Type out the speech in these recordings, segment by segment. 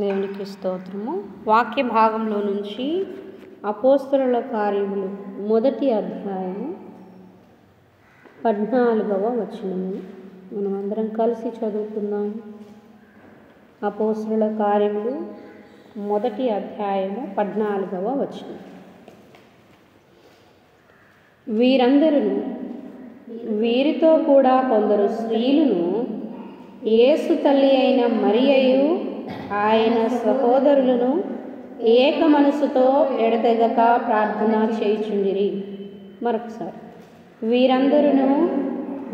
దేవునికి స్తోత్రము. వాక్య భాగంలో నుంచి అపోస్తలుల కార్యములు 1వ అధ్యాయము 14వ వచనము మనం అందరం కలిసి చదువుకుందాం. అపోస్తలుల కార్యములు 1వ అధ్యాయము 14వ వచనం. వీరితో కూడా కొందరు స్త్రీలను యేసు తల్లి అయిన మరియయు ఆయన సహోదరులను ఏక మనసుతో ఎడతెగక ప్రార్థన చేయుచుండిరి. మరొకసారి,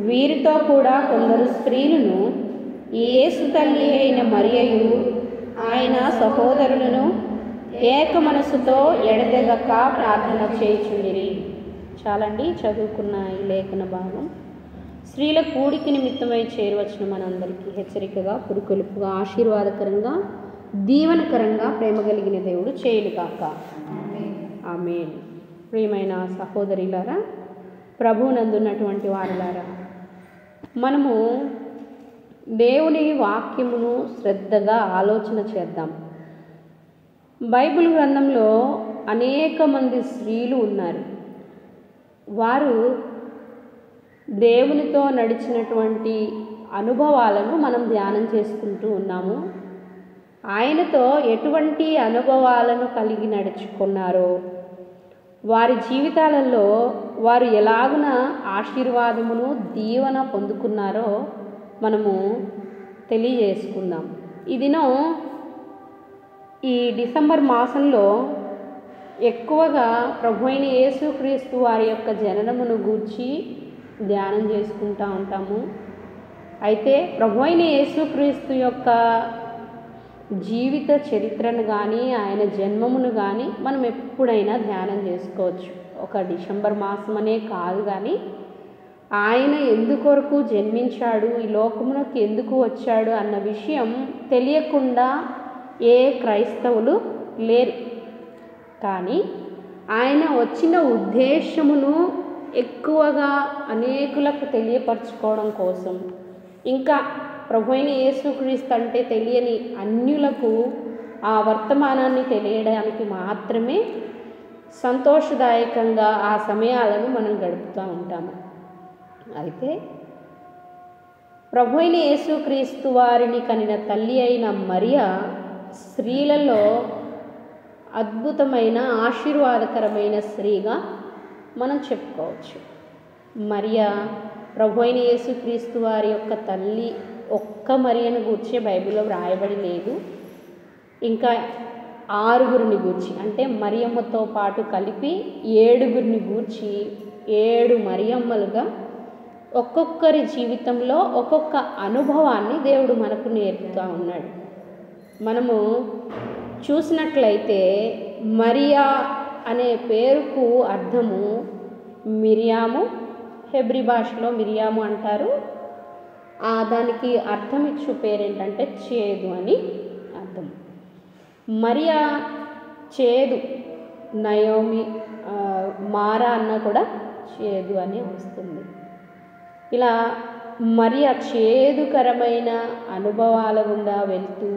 వీరితో కూడా కొందరు స్త్రీలను యేసు తల్లి అయిన మరియయు ఆయన సహోదరులను ఏక మనసుతో ఎడతెగక ప్రార్థన చేయుచుండిరి. చాలండి చదువుకున్న ఈ లేఖన భాగం. స్త్రీల కూడికి నిమిత్తమై చేరువచ్చిన మనందరికీ హెచ్చరికగా, పురుకొలుపుగా, ఆశీర్వాదకరంగా, దీవనకరంగా ప్రేమ కలిగిన దేవుడు చేయునుగాక. ఆమేన్. ప్రియమైన సహోదరులారా, ప్రభువునందున్నటువంటి వారులారా, మనము దేవుని వాక్యమును శ్రద్ధగా ఆలోచన చేద్దాం. బైబిల్ గ్రంథంలో అనేక మంది స్త్రీలు ఉన్నారు. వారు దేవునితో నడిచినటువంటి అనుభవాలను మనం ధ్యానం చేసుకుంటూ ఉన్నాము. ఆయనతో ఎటువంటి అనుభవాలను కలిగి నడుచుకున్నారో, వారి జీవితాలలో వారు ఎలాగున ఆశీర్వాదమును దీవెన పొందుకున్నారో మనము తెలియజేసుకుందాం. ఈ దినం ఈ డిసెంబర్ మాసంలో ఎక్కువగా ప్రభువైన యేసుక్రీస్తు వారి యొక్క జననమును గూర్చి ధ్యానం చేసుకుంటూ ఉంటాము. అయితే ప్రభువైన యేసుక్రీస్తు యొక్క జీవిత చరిత్రను కానీ, ఆయన జన్మమును కానీ మనం ఎప్పుడైనా ధ్యానం చేసుకోవచ్చు. ఒక డిసెంబర్ మాసమనే కాదు, కానీ ఆయన ఎందుకొరకు జన్మించాడు, ఈ లోకమునకు ఎందుకు వచ్చాడు అన్న విషయం తెలియకుండా ఏ క్రైస్తవులు లేరు. కానీ ఆయన వచ్చిన ఉద్దేశమును ఎక్కువగా అనేకులకు తెలియపరచుకోవడం కోసం, ఇంకా ప్రభువైన యేసుక్రీస్తు అంటే తెలియని అన్యులకు ఆ వర్తమానాన్ని తెలియడానికి మాత్రమే సంతోషదాయకంగా ఆ సమయాలను మనం గడుపుతూ ఉంటాము. అయితే ప్రభువైన యేసుక్రీస్తు వారిని కనిన తల్లి అయిన మరియ స్త్రీలలో అద్భుతమైన ఆశీర్వాదకరమైన స్త్రీగా మనం చెప్పుకోవచ్చు. మరియ ప్రభువైన యేసుక్రీస్తు వారి యొక్క తల్లి ఒక్క మరియను గూర్చి బైబిల్లో వ్రాయబడి లేదు. ఇంకా 6 గూర్చి, అంటే మరియమ్మతో పాటు కలిపి 7 గూర్చి 7 మరియమ్మలుగా ఒక్కొక్కరి జీవితంలో ఒక్కొక్క అనుభవాన్ని దేవుడు మనకు నేర్పుతూ ఉన్నాడు. మనము చూసినట్లయితే మరియా అనే పేరుకు అర్థము మిరియాము, హెబ్రీ భాషలో మిరియాము అంటారు. దానికి అర్థం ఇచ్చు పేరేంటంటే చేదు అని అర్థం. మరియా చేదు, నయోమి, మారా అన్న కూడా చేదు అని వస్తుంది. ఇలా మరియా చేదుకరమైన అనుభవాల గుండా వెళ్తూ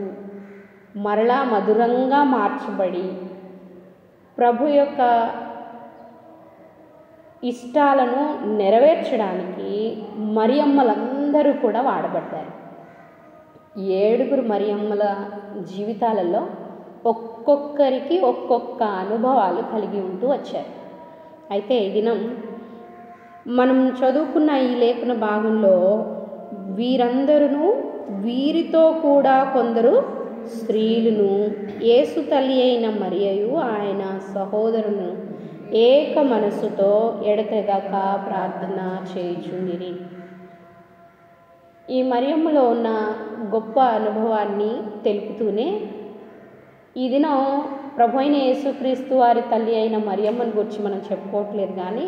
మరలా మధురంగా మార్చబడి ప్రభు యొక్క ఇష్టాలను నెరవేర్చడానికి మరియమ్మలందరూ కూడా వాడబడ్డారు. 7 మరియమ్మల జీవితాలలో ఒక్కొక్కరికి ఒక్కొక్క అనుభవాలు కలిగి ఉంటూ వచ్చారు. అయితే ఈ దినం మనం చదువుకున్న ఈ లేఖన భాగంలో వీరితో కూడా కొందరు స్త్రీలను యేసు తల్లి అయిన మరియయు ఆయన సహోదరులను ఏక మనసుతో ఎడతెగక ప్రార్థన చేయుచుండిరి. ఈ మరియమ్మలో ఉన్న గొప్ప అనుభవాన్ని తెలుపుతూనే ఈ దినం ప్రభువైన యేసుక్రీస్తు వారి తల్లి అయిన మరియమ్మను గురించి మనం చెప్పుకోవట్లేదు, కానీ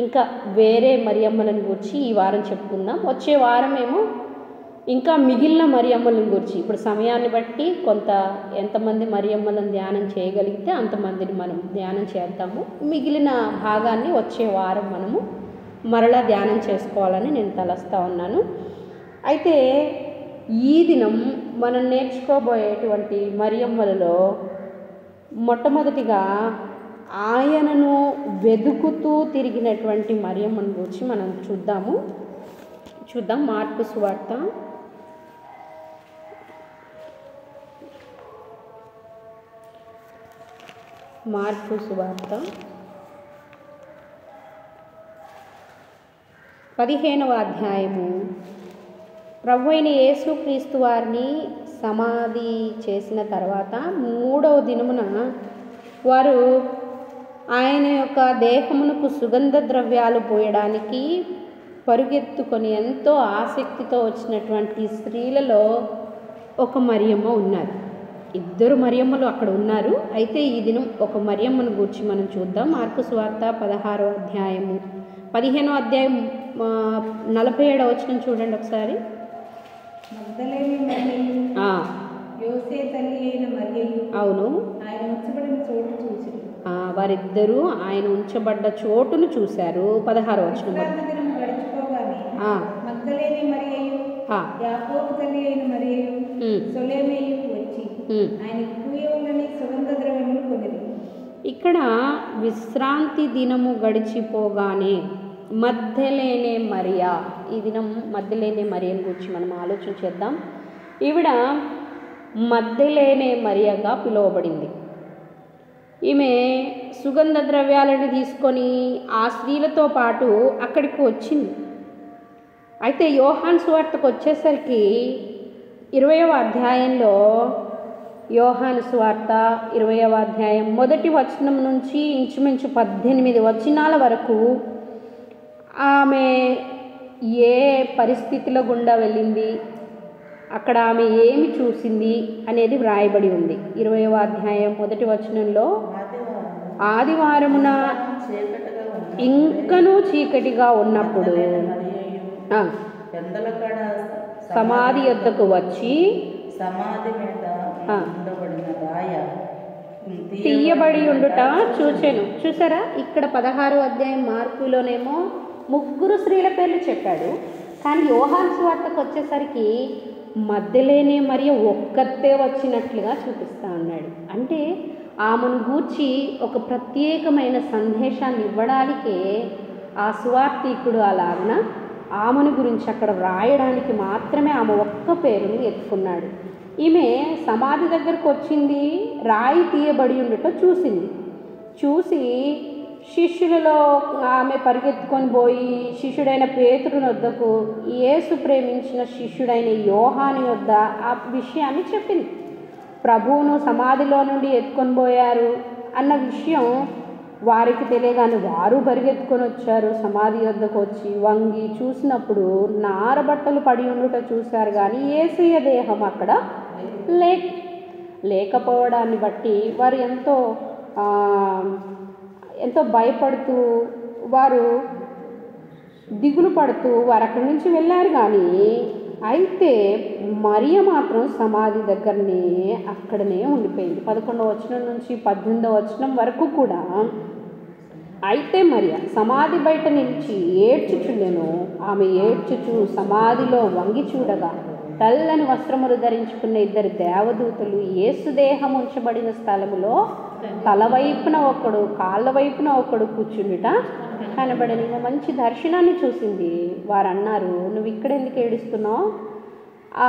ఇంకా వేరే మరియమ్మలను గురించి ఈ వారం చెప్పుకుందాం. వచ్చే వారమేమో ఇంకా మిగిలిన మరియమ్మలను గురించి, ఇప్పుడు సమయాన్ని బట్టి ఎంతమంది మరియమ్మలను ధ్యానం చేయగలిగితే అంతమందిని మనం ధ్యానం చేద్దాము. మిగిలిన భాగాన్ని వచ్చే వారం మనము మరలా ధ్యానం చేసుకోవాలని నేను తలస్తూ ఉన్నాను. అయితే ఈ దినం మనం నేర్చుకోబోయేటువంటి మరియమ్మలలో మొట్టమొదటిగా ఆయనను వెతుకుతూ తిరిగినటువంటి మరియమ్మను గురించి మనం చూద్దాం. మార్కు సువార్త 15వ అధ్యాయము. ప్రభువైన యేసుక్రీస్తు వారిని సమాధి చేసిన తర్వాత 3వ దినమున వారు ఆయన యొక్క దేహమునకు సుగంధ ద్రవ్యాలు పోయడానికి పరుగెత్తుకొని ఎంతో ఆసక్తితో వచ్చినటువంటి స్త్రీలలో ఒక మరియమ్మ ఉన్నారు. 2 మరియమ్మలు అక్కడ ఉన్నారు. అయితే ఈ దినం ఒక మరియమ్మను గూర్చి మనం చూద్దాం. మార్కు సువార్త 16వ అధ్యాయము 15వ అధ్యాయం 47వ వచనం చూడండి ఒకసారి. మగ్దలేనే మరియయు యోసే తల్లి అయిన మరియయు అవును, ఆయన ఉంచబడిన చోటు చూసి వారిద్దరూ ఆయన ఉంచబడ్డ చోటును చూశారు. 16వ వచనం. గడిచిపోగానే మగ్దలేనే మరియయు యాకోబు తల్లి అయిన మరియయు సొలొమేయు వచ్చి ఆయనకు పూయవలని సుగంధ ద్రవ్యములు కొనిరి. ఇక్కడ విశ్రాంతి దినము గడిచిపోగానే మగ్దలేనే మరియా, ఈ దినం మగ్దలేనే మరియను గురించి మనం ఆలోచన చేద్దాం. ఈవిడ మగ్దలేనే మరియగా పిలువబడింది. ఈమె సుగంధ ద్రవ్యాలను తీసుకొని ఆ స్త్రీలతో పాటు అక్కడికి వచ్చింది. అయితే యోహాను సువార్తకు వచ్చేసరికి 20వ అధ్యాయంలో, యోహాను సువార్త 20వ అధ్యాయం 1వ వచనం నుంచి ఇంచుమించు 18 వచనాల వరకు ఆమె ఏ పరిస్థితిలో గుండా వెళ్ళింది, అక్కడ ఆమె ఏమి చూసింది అనేది వ్రాయబడి ఉంది. 20వ అధ్యాయం 1వ వచనంలో, ఆదివారమున ఇంకనూ చీకటిగా ఉన్నప్పుడు సమాధి యొద్దకు వచ్చి సమాధి మీద తీయబడి ఉండుట చూచెను. చూసారా, ఇక్కడ 16వ అధ్యాయం మార్కులోనేమో 3 స్త్రీల పేర్లు చెప్పాడు. కానీ యోహాను సువార్తకు వచ్చేసరికి మగ్దలేనే మరియ ఒక్కతే వచ్చినట్లుగా చూపిస్తూ ఉన్నాడు. అంటే ఆమెను గూర్చి ఒక ప్రత్యేకమైన సందేశాన్ని ఇవ్వడానికే ఆ సువార్తీకుడు అలాగన ఆమెను గురించి అక్కడ వ్రాయడానికి మాత్రమే ఆమె ఒక్క పేరుని ఎత్తుకున్నాడు. ఈమె సమాధి దగ్గరకు వచ్చింది, రాయి తీయబడి ఉండటం చూసింది. చూసి శిష్యులలో ఆమె పరిగెత్తుకొని పోయి శిష్యుడైన పేతురుని వద్దకు, యేసు ప్రేమించిన శిష్యుడైన యోహాను వద్ద ఆ విషయాన్ని చెప్పింది. ప్రభువును సమాధిలో నుండి ఎత్తుకొని పోయారు అన్న విషయం వారికి తెలియగానే వారు పరిగెత్తుకొని వచ్చారు. సమాధి వద్దకు వచ్చి వంగి చూసినప్పుడు నారబట్టలు పడి ఉండుట చూశారు, కానీ యేసయ్య దేహం అక్కడ లేకపోవడాన్ని బట్టి వారు ఎంతో భయపడుతూ, వారు దిగులు పడుతూ వారు అక్కడి నుంచి వెళ్ళారు. కానీ అయితే మరియ మాత్రం సమాధి దగ్గరనే అక్కడనే ఉండిపోయింది. 11వ వచనం నుంచి 18వ వచనం వరకు కూడా. అయితే మరియ సమాధి బయట నిలిచి ఏడ్చుచుండెను. ఆమె ఏడ్చుచు సమాధిలో వంగి చూడగా తెల్లని వస్త్రములు ధరించుకున్న 2 దేవదూతలు యేసు దేహం ఉంచబడిన స్థలములో తల వైపున ఒకడు, కాళ్ళ వైపున ఒకడు కూర్చుండుట కనబడని. మంచి దర్శనాన్ని చూసింది. వారు అన్నారు, నువ్వు ఇక్కడ ఎందుకు ఏడుస్తున్నావు,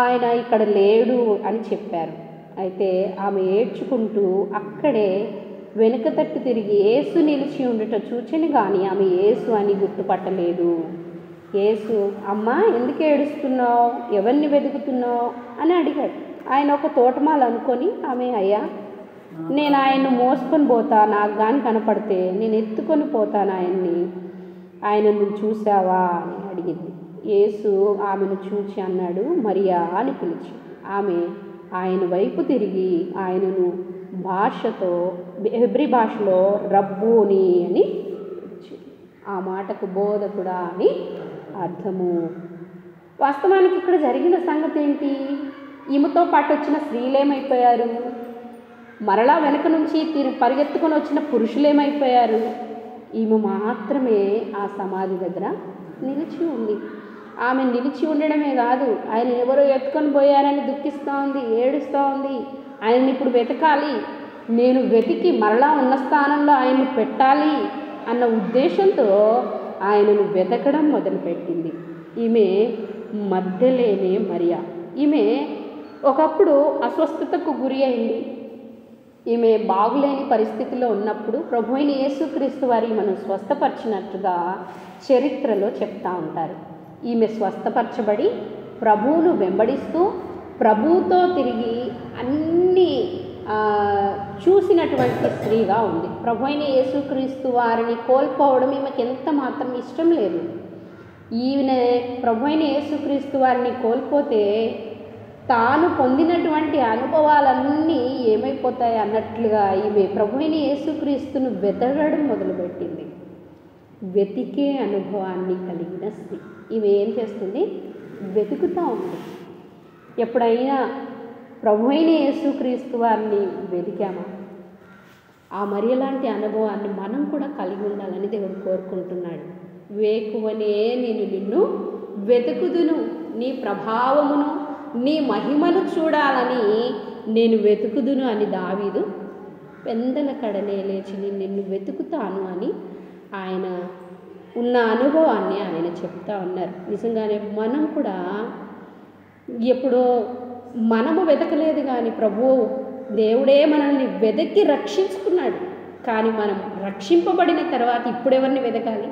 ఆయన ఇక్కడ లేడు అని చెప్పారు. అయితే ఆమె ఏడ్చుకుంటూ అక్కడే వెనుక తట్టు తిరిగి యేసు నిలిచి ఉండుట చూచెను, కానీ ఆమె యేసు అని గుర్తుపట్టలేదు. యేసు, అమ్మా ఎందుకు ఏడుస్తున్నావు, ఎవరిని వెతుకుతున్నావు అని అడిగాడు. ఆయన ఒక తోటమాల అనుకొని ఆమె, అయ్యా నేను ఆయన్ను మోసుకొని పోతా, నాకు కానీ కనపడితే నేను ఎత్తుకొని పోతాను ఆయన్ని, ఆయనను చూసావా అని అడిగింది. యేసు ఆమెను చూచి అన్నాడు, మరియా అని పిలిచి. ఆమె ఆయన వైపు తిరిగి ఆయనను హెబ్రీ భాషలో రబ్బూని అని పిలిచి, ఆ మాటకు బోధకుడా అని అర్థము. వాస్తవానికి ఇక్కడ జరిగిన సంగతి ఏంటి, ఈమెతో పాటు వచ్చిన స్త్రీలేమైపోయారు, మరలా వెనుక నుంచి పరిగెత్తుకొని వచ్చిన పురుషులేమైపోయారు, ఈమె మాత్రమే ఆ సమాధి దగ్గర నిలిచి ఉంది. ఆమె నిలిచి ఉండడమే కాదు, ఆయన ఎవరో ఎత్తుకొని పోయారని దుఃఖిస్తూ ఉంది, ఏడుస్తూ ఉంది. ఆయన్ని ఇప్పుడు వెతకాలి, నేను వెతికి మరలా ఉన్న స్థానంలో ఆయన్ని పెట్టాలి అన్న ఉద్దేశంతో ఆయనను వెతకడం మొదలుపెట్టింది. ఈమె మగ్దలేనే మరియా. ఈమె ఒకప్పుడు అస్వస్థతకు గురి అయింది. ఈమె బాగులేని పరిస్థితిలో ఉన్నప్పుడు ప్రభు అయిన యేసుక్రీస్తు వారి మనం స్వస్థపరిచినట్టుగా చరిత్రలో చెప్తూ ఉంటారు. ఈమె స్వస్థపరచబడి ప్రభువును వెంబడిస్తూ ప్రభువుతో తిరిగి అన్నీ చూసినటువంటి స్త్రీగా ఉంది. ప్రభు అయిన యేసుక్రీస్తు వారిని కోల్పోవడం ఈమెకి ఎంత మాత్రం ఇష్టం లేదు. ఈమె ప్రభు అయిన యేసుక్రీస్తు వారిని కోల్పోతే తాను పొందినటువంటి అనుభవాలన్నీ ఏమైపోతాయి అన్నట్లుగా ఈమె ప్రభు అయిన యేసుక్రీస్తును వెతకడం మొదలుపెట్టింది. వెతికే అనుభవాన్ని కలిగిన స్త్రీ. ఈమె ఏం చేస్తుంది? వెతుకుతూ ఉంది. ఎప్పుడైనా ప్రభు అయిన యేసుక్రీస్తు వారిని వెతికామా? ఆ మరియ లాంటి అనుభవాన్ని మనం కూడా కలిగి ఉండాలని దేవుడు కోరుకుంటున్నాడు. వేకువనే నేను నిన్ను వెతుకుదును, నీ ప్రభావమును నీ మహిమను చూడాలని నేను వెతుకుదును అని దావీదు పెందల కడనే లేచి నిన్ను వెతుకుతాను అని ఆయన ఉన్న అనుభవాన్ని ఆయన చెప్తా ఉన్నారు. నిజంగానే మనం కూడా ఎప్పుడో మనము వెతకలేదు, కానీ ప్రభువు దేవుడే మనల్ని వెతికి రక్షించుకున్నాడు. కానీ మనం రక్షింపబడిన తర్వాత ఇప్పుడెవరిని వెతకాలి?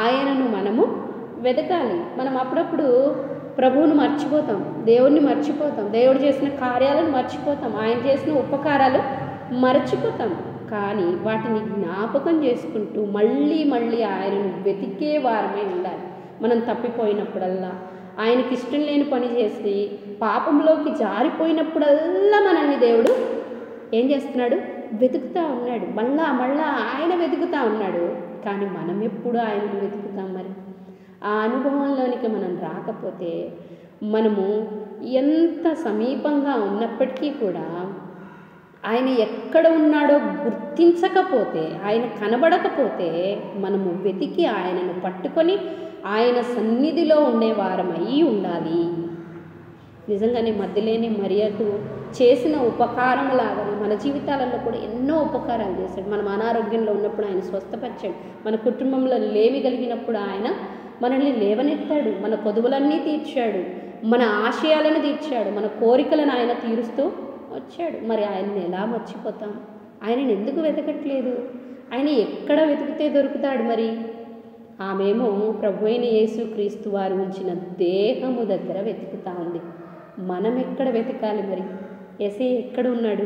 ఆయనను మనము వెతకాలి. మనం అప్పుడప్పుడు ప్రభువును మర్చిపోతాం, దేవుణ్ణి మర్చిపోతాం, దేవుడు చేసిన కార్యాలను మర్చిపోతాం, ఆయన చేసిన ఉపకారాలు మర్చిపోతాం. కానీ వాటిని జ్ఞాపకం చేసుకుంటూ మళ్ళీ మళ్ళీ ఆయనను వెతికే వారమే ఉండాలి. మనం తప్పిపోయినప్పుడల్లా, ఆయనకి ఇష్టం లేని పని చేసి పాపంలోకి జారిపోయినప్పుడల్లా మనల్ని దేవుడు ఏం చేస్తున్నాడు? వెతుకుతూ ఉన్నాడు. మళ్ళా ఆయన వెతుకుతూ ఉన్నాడు. కానీ మనం ఎప్పుడు ఆయనను వెతుకుతాం? మరి ఆ అనుభవంలోనికి మనం రాకపోతే, మనము ఎంత సమీపంగా ఉన్నప్పటికీ కూడా ఆయన ఎక్కడ ఉన్నాడో గుర్తించకపోతే, ఆయన కనబడకపోతే, మనము వెతికి ఆయనను పట్టుకొని ఆయన సన్నిధిలో ఉండేవారమై ఉండాలి. నిజంగానే మగ్దలేనే మరియకు చేసిన ఉపకారములాగా మన జీవితాలలో కూడా ఎన్నో ఉపకారాలు చేశాడు. మనం అనారోగ్యంలో ఉన్నప్పుడు ఆయన స్వస్థపరిచాడు. మన కుటుంబంలో లేమి కలిగినప్పుడు ఆయన మనల్ని లేవనెత్తాడు. మన కొదువులన్నీ తీర్చాడు, మన ఆశయాలను తీర్చాడు, మన కోరికలను ఆయన తీరుస్తూ వచ్చాడు. మరి ఆయన్ని ఎలా మర్చిపోతాం? ఆయనను ఎందుకు వెతకట్లేదు? ఆయన ఎక్కడ వెతికితే దొరుకుతాడు? మరి ఆమెమో ప్రభు అయిన యేసుక్రీస్తు వారు ఉంచిన దేహము దగ్గర వెతుకుతా ఉంది. మనం ఎక్కడ వెతకాలి? మరి యేసయ్య ఎక్కడ ఉన్నాడు?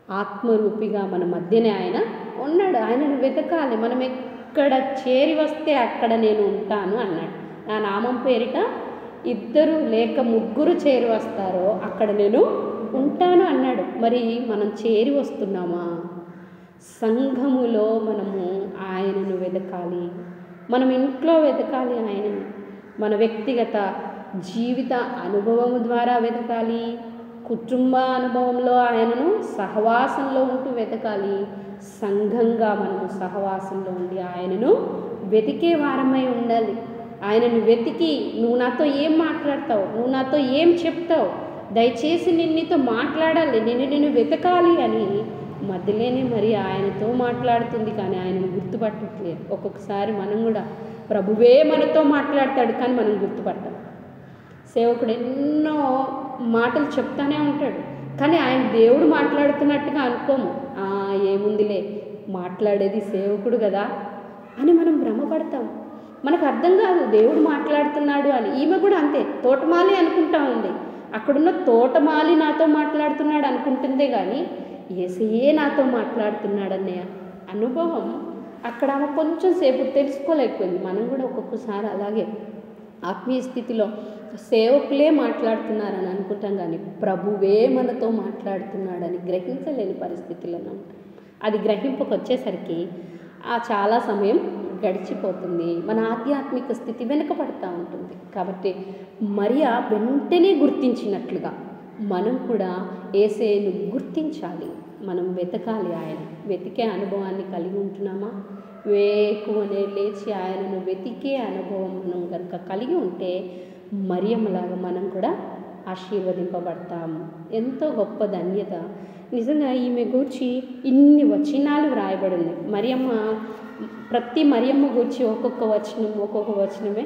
ఆత్మరూపిగా మన మధ్యనే ఆయన ఉన్నాడు. ఆయనను వెతకాలి. మనం ఎక్కడ చేరి వస్తే అక్కడ నేను ఉంటాను అన్నాడు. నా నామం పేరిట 2 లేక 3 చేరి వస్తారో అక్కడ నేను ఉంటాను అన్నాడు. మరి మనం చేరి వస్తున్నామా? సంఘములో మనము ఆయనను వెతకాలి. మనం ఇంట్లో వెతకాలి ఆయనను. మన వ్యక్తిగత జీవిత అనుభవము ద్వారా వెతకాలి. కుటుంబ అనుభవంలో ఆయనను సహవాసంలో ఉంటూ వెతకాలి. సంఘంగా మనము సహవాసంలో ఉండి ఆయనను వెతికే వారమై ఉండాలి. ఆయనను వెతికి, నువ్వు నాతో ఏం మాట్లాడతావు, నువ్వు నాతో ఏం చెప్తావు, దయచేసి నీతో మాట్లాడాలి, నిన్ను వెతకాలి అని మగ్దలేనే మరి ఆయనతో మాట్లాడుతుంది. కానీ ఆయనను గుర్తుపట్టట్లేదు. ఒక్కొక్కసారి మనం కూడా ప్రభువే మనతో మాట్లాడతాడు, కానీ మనం గుర్తుపట్టాం. సేవకుడు ఎన్నో మాటలు చెప్తానే ఉంటాడు, కానీ ఆయన దేవుడు మాట్లాడుతున్నట్టుగా అనుకోము. ఏముందిలే, మాట్లాడేది సేవకుడు కదా అని మనం భ్రమపడతాం. మనకు అర్థం కాదు దేవుడు మాట్లాడుతున్నాడు అని. ఈమె కూడా అంతే, తోటమాలి అనుకుంటా ఉంది. అక్కడున్న తోటమాలి నాతో మాట్లాడుతున్నాడు అనుకుంటుందే కానీ యేసయ్యే నాతో మాట్లాడుతున్నాడనే అనుభవం అక్కడ ఆమె కొంచెం సేపు తెలుసుకోలేకపోయింది. మనం కూడా ఒక్కొక్కసారి అలాగే ఆత్మీయ స్థితిలో సేవకులే మాట్లాడుతున్నారని అనుకుంటాం, కానీ ప్రభువే మనతో మాట్లాడుతున్నాడని గ్రహించలేని పరిస్థితులను ఉంటాం. అది గ్రహింపుకు వచ్చేసరికి చాలా సమయం గడిచిపోతుంది. మన ఆధ్యాత్మిక స్థితి వెనుకబడుతూ ఉంటుంది. కాబట్టి మరియా వెంటనే గుర్తించినట్లుగా మనం కూడా యేసయ్యను గుర్తించాలి. మనం వెతకాలి. ఆయన వెతికే అనుభవాన్ని కలిగి ఉంటున్నామా? వేకువనే లేచి ఆయనను వెతికే అనుభవం మనం కనుక కలిగి ఉంటే మరియమ్మలాగా మనం కూడా ఆశీర్వదింపబడతాము. ఎంతో గొప్ప ధన్యత. నిజంగా ఈమె గూర్చి ఇన్ని వచనాలు వ్రాయబడింది. ప్రతి మరియమ్మ గూర్చి ఒక్కొక్క వచనమే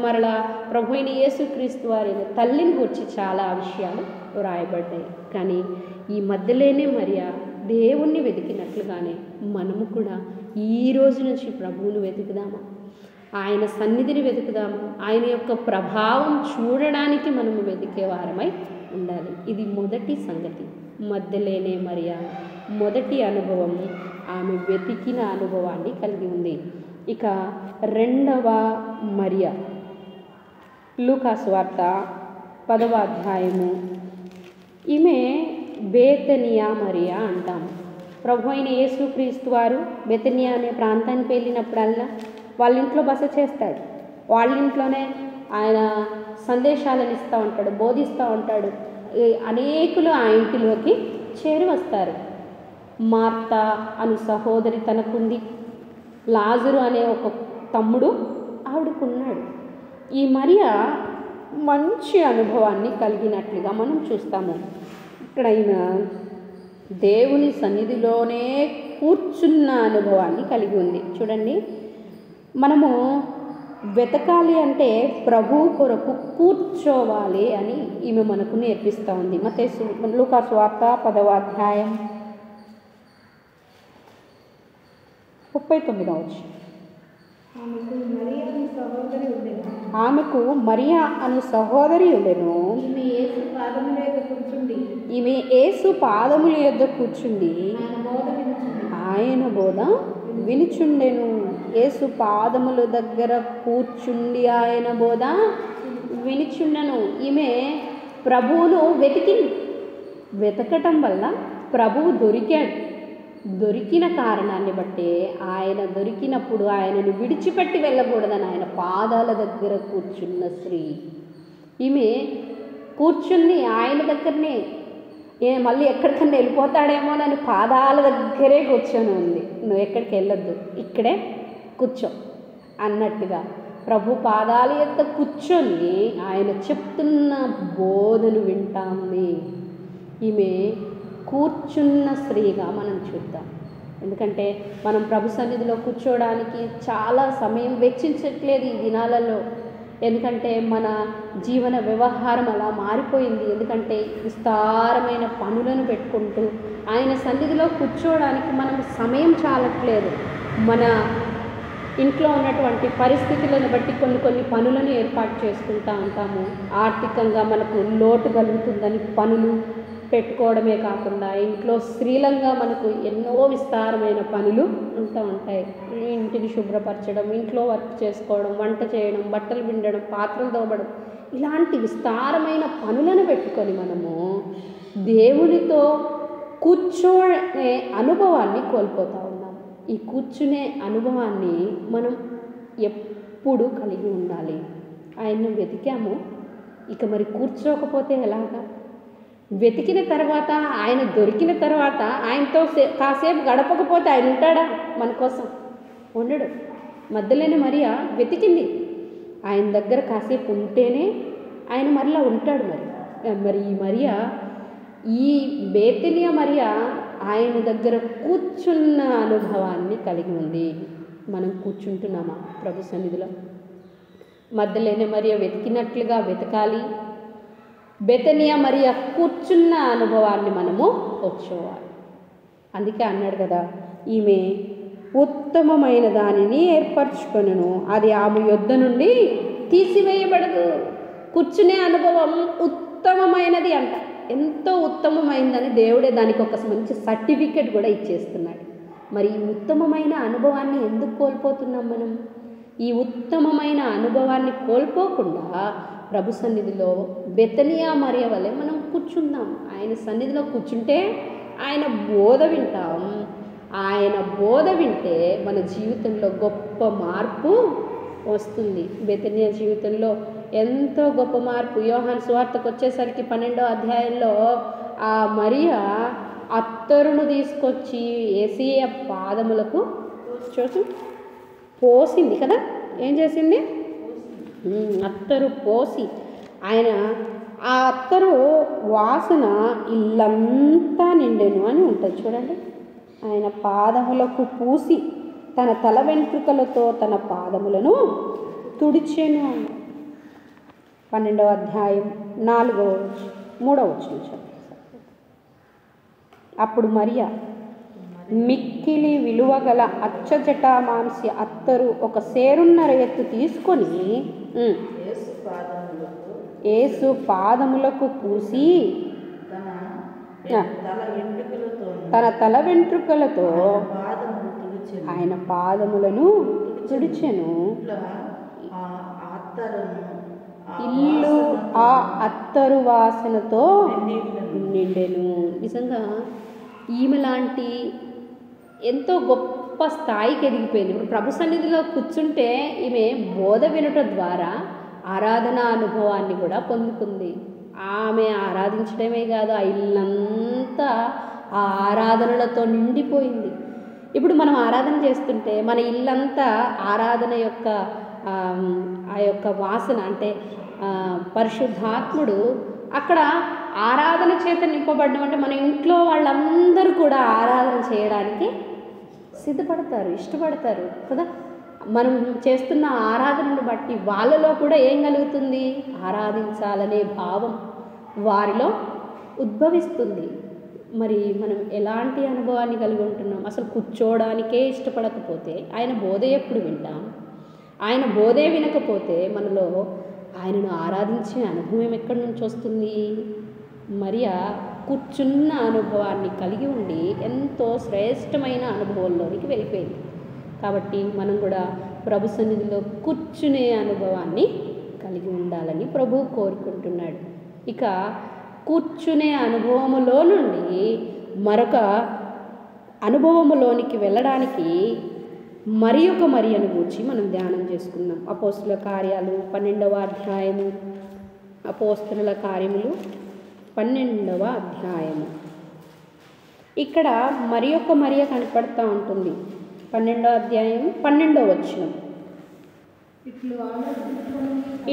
మరలా ప్రభు అయిన యేసుక్రీస్తు వారి తల్లిని గూర్చి చాలా విషయాలు వ్రాయబడ్డాయి. కానీ ఈ మధ్యలోనే మరియా దేవుణ్ణి వెతికినట్లుగానే మనము కూడా ఈ రోజు నుంచి ప్రభువును వెతుకుదామా, ఆయన సన్నిధిని వెతుకుదామా, ఆయన యొక్క ప్రభావం చూడడానికి మనము వెతికే వారమై ఉండాలి. ఇది మొదటి సంగతి. మధ్యలోనే మరియా మొదటి అనుభవం, ఆమె వెతికిన అనుభవాన్ని కలిగి ఉంది. ఇక రెండవ మరియా లూకా సువార్త 10వ అధ్యాయము. ఈమె బేతనియా మరియా అంటాము. ప్రభు అయిన యేసుక్రీస్తు వారు బేతనియా అనే ప్రాంతానికి వెళ్ళినప్పుడల్లా వాళ్ళ ఇంట్లో బస చేస్తాడు. వాళ్ళ ఇంట్లోనే ఆయన సందేశాలను ఇస్తూ ఉంటాడు, బోధిస్తూ ఉంటాడు. అనేకులు ఆ ఇంటిలోకి చేరి వస్తారు. మార్తా అను సహోదరి తనకుంది, లాజరు అనే ఒక తమ్ముడు ఆవిడకున్నాడు. ఈ మరియా మంచి అనుభవాన్ని కలిగినట్లుగా మనం చూస్తాము. ఇక్కడ ఆయన దేవుని సన్నిధిలోనే కూర్చున్న అనుభవాన్ని కలిగి ఉంది. చూడండి, మనము వెతకాలి అంటే ప్రభు కొరకు కూర్చోవాలి అని ఈమె మనకు నేర్పిస్తూ ఉంది. లూకా సువార్త 10వ అధ్యాయం 39వ వచనం. ఆమెకు మరియా అను సహోదరి ఉండెను. ఈమె యేసు పాదముల యొద్ద కూర్చుండి ఆయన బోధ వినుచుండెను. యేసు పాదముల దగ్గర కూర్చుండి ఆయన బోధ వినుచుండెను. ఈమె ప్రభువును వెతకటం వల్ల ప్రభువు దొరికిన కారణాన్ని బట్టి ఆయన దొరికినప్పుడు ఆయనను విడిచిపెట్టి వెళ్ళకూడదని ఆయన పాదాల దగ్గర కూర్చున్న స్త్రీ. ఈమె కూర్చుంది ఆయన దగ్గరనే. మళ్ళీ ఎక్కడికన్నా వెళ్ళిపోతాడేమోనని పాదాల దగ్గరే కూర్చొని ఉంది. నువ్వు ఎక్కడికి వెళ్ళొద్దు, ఇక్కడే కూర్చో అన్నట్టుగా ప్రభు పాదాల యొక్క కూర్చొని ఆయన చెప్తున్న బోధను వింటాంది. ఈమె కూర్చున్న స్త్రీగా మనం చూద్దాం. ఎందుకంటే మనం ప్రభు సన్నిధిలో కూర్చోవడానికి చాలా సమయం వెచ్చించట్లేదు ఈ దినాలలో. ఎందుకంటే మన జీవన వ్యవహారం అలా మారిపోయింది. ఎందుకంటే విస్తారమైన పనులను పెట్టుకుంటూ ఆయన సన్నిధిలో కూర్చోవడానికి మనం సమయం చాలట్లేదు. మన ఇంట్లో ఉన్నటువంటి పరిస్థితులను బట్టి కొన్ని పనులను ఏర్పాటు చేసుకుంటూ ఉంటాము. ఆర్థికంగా మనకు లోటు కలుగుతుందని పనులు పెట్టుకోవడమే కాకుండా ఇంట్లో స్త్రీలంగా మనకు ఎన్నో విస్తారమైన పనులు ఉంటూ ఉంటాయి. ఇంటిని శుభ్రపరచడం, ఇంట్లో వర్క్ చేసుకోవడం, వంట చేయడం, బట్టలు పిండడం, పాత్రలు తోమడం, ఇలాంటి విస్తారమైన పనులను పెట్టుకొని మనము దేవునితో కూర్చోనే అనుభవాన్ని కోల్పోతూ ఉన్నాం. ఈ కూర్చునే అనుభవాన్ని మనం ఎప్పుడు కలిగి ఉండాలి. ఆయన్ను వెతికాము, ఇక మరి కూర్చోకపోతే ఎలాగా? వెతికిన తర్వాత, ఆయన దొరికిన తర్వాత ఆయనతో కాసేపు గడపకపోతే ఆయన ఉంటాడా? మన కోసం ఉండడు. మధ్యలోనే మరియా వెతికింది, ఆయన దగ్గర కాసేపు ఉంటేనే ఆయన మరలా ఉంటాడు. మరి ఈ మరియా, ఈ బేతనియా మరియా ఆయన దగ్గర కూర్చున్న అనుభవాన్ని కలిగి ఉంది. మనం కూర్చుంటున్నామా ప్రభు సన్నిధిలో? మధ్యలోనే మరియా వెతికినట్లుగా వెతకాలి. బేతనియా మరియా కూర్చున్న అనుభవాన్ని మనము వచ్చేవారు. అందుకే అన్నాడు కదా, ఈమె ఉత్తమమైన దానిని ఏర్పరచుకొనును, అది ఆమె యొద్ద నుండి తీసివేయబడదు. కూర్చునే అనుభవం ఉత్తమమైనది అంట. ఎంతో ఉత్తమమైందని దేవుడే దానికి ఒక మంచి సర్టిఫికెట్ కూడా ఇచ్చేస్తున్నాడు. మరి ఈ ఉత్తమమైన అనుభవాన్ని ఎందుకు కోల్పోతున్నాం మనం? ఈ ఉత్తమమైన అనుభవాన్ని కోల్పోకుండా ప్రభు సన్నిధిలో బేతనియా మరియ వలె మనం కూర్చుందాం. ఆయన సన్నిధిలో కూర్చుంటే ఆయన బోధ వింటాం. ఆయన బోధ వింటే మన జీవితంలో గొప్ప మార్పు వస్తుంది. బేతనియా జీవితంలో ఎంతో గొప్ప మార్పు. యోహాను సువార్తకు వచ్చేసరికి 12వ అధ్యాయంలో ఆ మరియ అత్తరును తీసుకొచ్చి యేసయ్య పాదములకు చూసి పోసింది కదా, ఏం చేసింది? అత్తరు పోసి ఆయన ఆ అత్తరు వాసన ఇల్లంతా నిండెను అని ఉంటుంది చూడండి. ఆయన పాదములకు పూసి తన తల వెంట్రుకలతో తన పాదములను తుడిచెను అని 12వ అధ్యాయం 3వ వచనం. అప్పుడు మరియా మిక్కిలి విలువగల అచ్చజటామాంసి అత్తరు ఒక సేరున్నర ఎత్తు తీసుకొని యేసు పాదములకు పూసి తన తల వెంట్రుకలతో ఆయన పాదములను తుడిచెను. ఇల్లు ఆ అత్తరు వాసనతో నిండెను. నిజంగా ఈమె లాంటి ఎంతో గొప్ప స్థాయికి ఎదిగిపోయింది. ఇప్పుడు ప్రభు సన్నిధిలో కూర్చుంటే ఈమె బోధ వినటం ద్వారా ఆరాధన అనుభవాన్ని కూడా పొందుకుంది. ఆమె ఆరాధించడమే కాదు, ఆ ఇల్లంతా ఆ ఆరాధనలతో నిండిపోయింది. ఇప్పుడు మనం ఆరాధన చేస్తుంటే మన ఇల్లంతా ఆరాధన యొక్క ఆ యొక్క వాసన అంటే పరిశుద్ధాత్ముడు అక్కడ ఆరాధన చేత నింపబడడం అంటే మన ఇంట్లో వాళ్ళందరూ కూడా ఆరాధన చేయడానికి సిద్ధపడతారు, ఇష్టపడతారు కదా. మనం చేస్తున్న ఆరాధనను బట్టి వాళ్ళలో కూడా ఏం కలుగుతుంది? ఆరాధించాలనే భావం వారిలో ఉద్భవిస్తుంది. మరి మనం ఎలాంటి అనుభవాన్ని కలిగి ఉంటున్నాం? అసలు కూర్చోవడానికే ఇష్టపడకపోతే ఆయన బోధ ఎప్పుడు వింటాం? ఆయన బోధే వినకపోతే మనలో ఆయనను ఆరాధించే అనుభవం ఎక్కడి నుంచి వస్తుంది? మరియా కూర్చున్న అనుభవాన్ని కలిగి ఉండి ఎంతో శ్రేష్టమైన అనుభవంలోనికి వెళ్ళిపోయింది. కాబట్టి మనం కూడా ప్రభు సన్నిధిలో కూర్చునే అనుభవాన్ని కలిగి ఉండాలని ప్రభువు కోరుకుంటున్నాడు. ఇక కూర్చునే అనుభవములో నుండి మరొక అనుభవములోనికి వెళ్ళడానికి మరి ఒక మరియను గూర్చి మనం ధ్యానం చేసుకుందాం. అపోస్తుల కార్యాలు 12వ అధ్యాయము, అపోస్తుల కార్యములు 12వ అధ్యాయము. ఇక్కడ మరి ఒక మరియ కనపడతా ఉంటుంది. 12వ అధ్యాయం 12వ వచనం.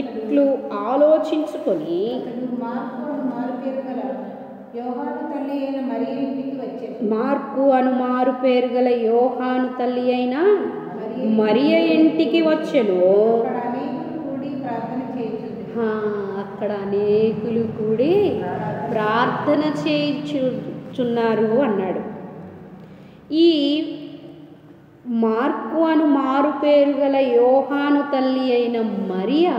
ఇట్లు ఆలోచించుకొని మార్కు అను మారు పేరు గల యోహాను తల్లి అయిన మరియ ఇంటికి వచ్చెను. అక్కడ అనేకులు కూడి ప్రార్థన చేయుచున్నారు అన్నాడు. ఈ మార్కు అను మారు పేరు గల యోహాను తల్లి అయిన మరియా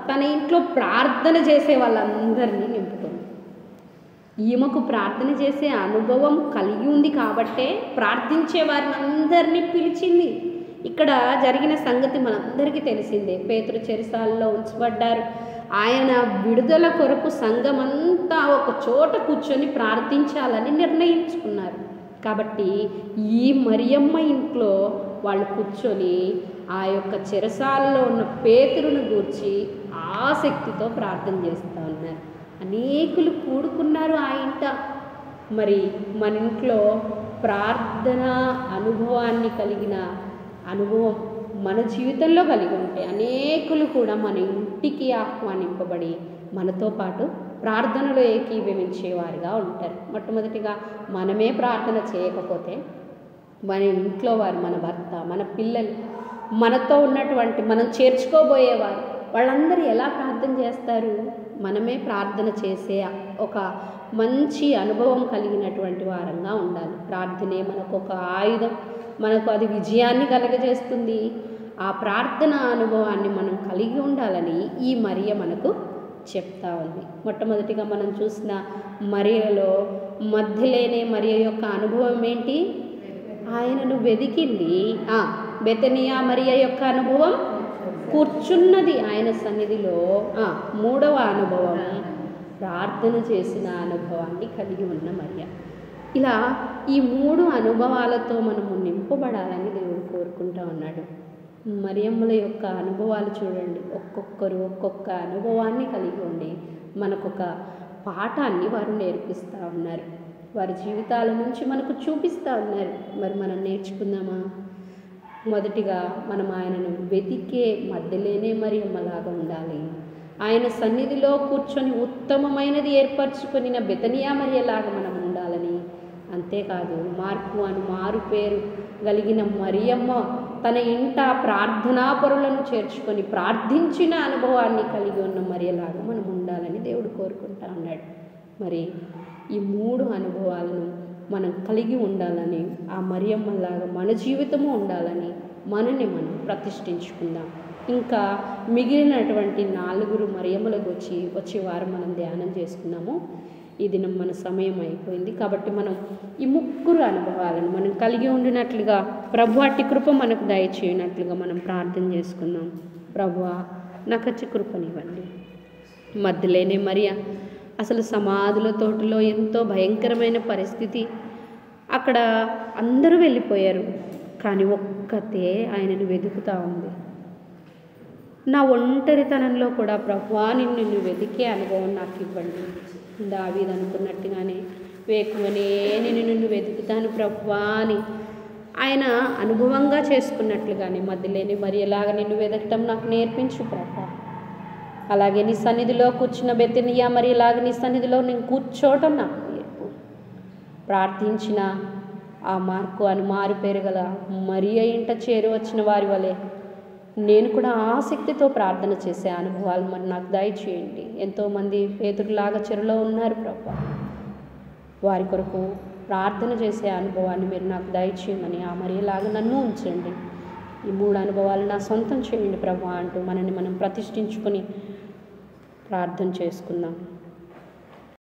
తన ఇంట్లో ప్రార్థన చేసే వాళ్ళందరినీ నింపుతుంది. ఈమెకు ప్రార్థన చేసే అనుభవం కలిగి ఉంది కాబట్టే ప్రార్థించే వారిని అందరినీ పిలిచింది. ఇక్కడ జరిగిన సంగతి మనందరికీ తెలిసిందే. పేతురు చెరసాలలో ఉంచబడ్డారు. ఆయన విడుదల కొరకు సంఘమంతా ఒక చోట కూర్చొని ప్రార్థించాలని నిర్ణయించుకున్నారు. కాబట్టి ఈ మరియమ్మ ఇంట్లో వాళ్ళు కూర్చొని ఆ యొక్క చెరసాలలో ఉన్న పేతురును గూర్చి ఆసక్తితో ప్రార్థన చేస్తూ ఉన్నారు. అనేకులు కూడుకున్నారు ఆ ఇంట. మరి మన ఇంట్లో ప్రార్థన అనుభవాన్ని కలిగిన అనుభవం మన జీవితంలో కలిగి ఉంటే అనేకులు కూడా మన ఇంటికి ఆహ్వానింపబడి మనతో పాటు ప్రార్థనలో ఏకీభవించేవారుగా ఉంటారు. మొట్టమొదటిగా మనమే ప్రార్థన చేయకపోతే మన ఇంట్లో వారు, మన భర్త, మన పిల్లలు, మనతో ఉన్నటువంటి మనం చేర్చుకోబోయేవారు వాళ్ళందరూ ఎలా ప్రార్థన చేస్తారు? మనమే ప్రార్థన చేసే ఒక మంచి అనుభవం కలిగినటువంటి వారంగా ఉండాలి. ప్రార్థనే మనకు ఒక ఆయుధం, మనకు అది విజయాన్ని కలగజేస్తుంది. ఆ ప్రార్థన అనుభవాన్ని మనం కలిగి ఉండాలని ఈ మరియ మనకు చెప్తా ఉంది. మొట్టమొదటిగా మనం చూసిన మరియలో మధ్యలేనే మరియ యొక్క అనుభవం ఏంటి? ఆయనను వెదికింది. బెతనియా మరియ యొక్క అనుభవం కూర్చున్నది ఆయన సన్నిధిలో. 3వ అనుభవం ప్రార్థన చేసిన అనుభవాన్ని కలిగి ఉన్న మరియ. ఇలా ఈ 3 అనుభవాలతో మనము నింపబడాలని దేవుడు కోరుకుంటా ఉన్నాడు. మరియమ్మల యొక్క అనుభవాలు చూడండి, ఒక్కొక్కరు ఒక్కొక్క అనుభవాన్ని కలిగి ఉండి మనకొక పాఠాన్ని వారు నేర్పిస్తూ ఉన్నారు. వారి జీవితాల నుంచి మనకు చూపిస్తూ ఉన్నారు. మరి మనం నేర్చుకుందామా? మొదటిగా మనం ఆయనను వెతికే మధ్యలోనే మరియమ్మలాగా ఉండాలి. ఆయన సన్నిధిలో కూర్చొని ఉత్తమమైనది ఏర్పరచుకొనిన బెతనియా మరియలాగా మనం ఉండాలని. అంతేకాదు మార్కు అని మారు పేరు కలిగిన మరియమ్మ తన ఇంట ప్రార్థనాపరులను చేర్చుకొని ప్రార్థించిన అనుభవాన్ని కలిగి ఉన్న మరియలాగా మనం ఉండాలని దేవుడు కోరుకుంటా ఉన్నాడు. మరి ఈ 3 అనుభవాలను మనం కలిగి ఉండాలని, ఆ మరియమ్మలాగా మన జీవితము ఉండాలని మనని మనం ప్రతిష్ఠించుకుందాం. ఇంకా మిగిలినటువంటి 4 మరియమ్మలకు వచ్చే వారం మనం ధ్యానం చేసుకున్నాము. ఈ దినం మన సమయం అయిపోయింది కాబట్టి మనం ఈ 3 అనుభవాలను మనం కలిగి ఉండినట్లుగా ప్రభు అట్టి కృప మనకు దయచేయనట్లుగా మనం ప్రార్థన చేసుకుందాం. ప్రభువా నాకు అట్టి కృపనివ్వండి. మధ్యలోనే మరియా అసలు సమాధుల తోటలో ఎంతో భయంకరమైన పరిస్థితి, అక్కడ అందరూ వెళ్ళిపోయారు, కానీ ఒక్కతే ఆయనను వెతుకుతూ ఉంది. నా ఒంటరితనంలో కూడా ప్రభువా నిన్ను వెతికే అనుభవం నాకు ఇవ్వండి. దావీదు అనుకున్నట్టుగానే వేకువనే నిన్ను వెతుకుతాను ప్రభువా అని ఆయన అనుభవంగా చేసుకున్నట్లుగానే మధ్యలోనే మరి ఎలాగ నిన్ను వెతకటం నాకు నేర్పించు ప్రభువా. అలాగే నీ సన్నిధిలో కూర్చున్న బెతనియా మరి ఇలాగ నీ సన్నిధిలో నేను కూర్చోవటం నాకు నేర్పు. ప్రార్థించిన ఆ మార్కు అని మారు పేరు గల మరియ ఇంట చేరి వచ్చిన వారి వలె నేను కూడా ఆసక్తితో ప్రార్థన చేసే అనుభవాలు మరి నాకు దయచేయండి. ఎంతోమంది పేతురులాగా చెరులో ఉన్నారు ప్రభువా, వారి కొరకు ప్రార్థన చేసే అనుభవాన్ని మీరు నాకు దయచేయమని ఆ మరియలాగా నన్ను ఉంచండి. ఈ 3 అనుభవాలు నా సొంతం చేయండి ప్రభువా అంటూ మనల్ని మనం ప్రతిష్ఠించుకొని ప్రార్థన చేసుకుందాం.